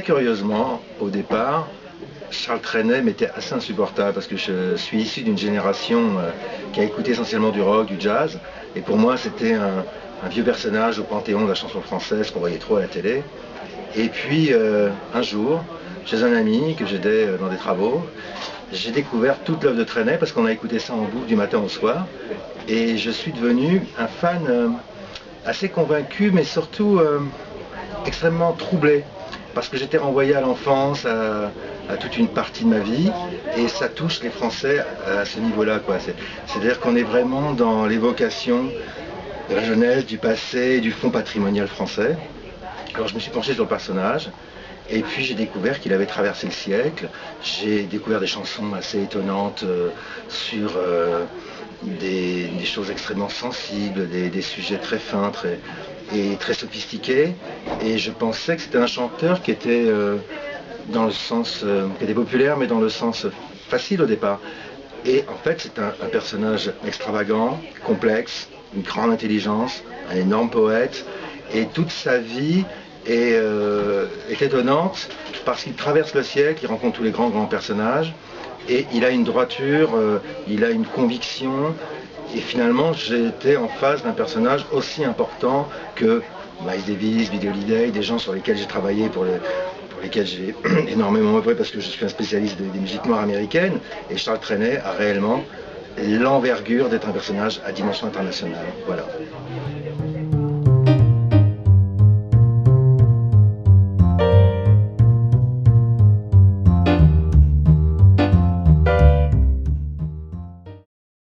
curieusement, au départ, Charles Trenet m'était assez insupportable parce que je suis issu d'une génération qui a écouté essentiellement du rock, du jazz. Et pour moi, c'était un vieux personnage au panthéon de la chanson française qu'on voyait trop à la télé. Et puis, un jour, chez un ami que j'aidais dans des travaux, j'ai découvert toute l'œuvre de Trenet parce qu'on a écouté ça en boucle du matin au soir. Et je suis devenu un fan assez convaincu, mais surtout extrêmement troublé. Parce que j'étais renvoyé à l'enfance, à toute une partie de ma vie, et ça touche les Français à ce niveau-là, quoi. C'est-à-dire qu'on est vraiment dans l'évocation de la jeunesse, du passé, du fond patrimonial français. Alors je me suis penché sur le personnage, et puis j'ai découvert qu'il avait traversé le siècle. J'ai découvert des chansons assez étonnantes sur des choses extrêmement sensibles, des sujets très fins, et très sophistiqués. Et je pensais que c'était un chanteur qui était dans le sens, qui était populaire, mais dans le sens facile au départ. Et en fait, c'est un personnage extravagant, complexe, une grande intelligence, un énorme poète, et toute sa vie est étonnante parce qu'il traverse le siècle, il rencontre tous les grands personnages, et il a une droiture, il a une conviction, et finalement j'étais en face d'un personnage aussi important que Miles Davis, Billie Holiday, des gens sur lesquels j'ai travaillé, pour lesquels j'ai énormément œuvré parce que je suis un spécialiste des musiques noires américaines, et Charles Trenet a réellement l'envergure d'être un personnage à dimension internationale. Voilà.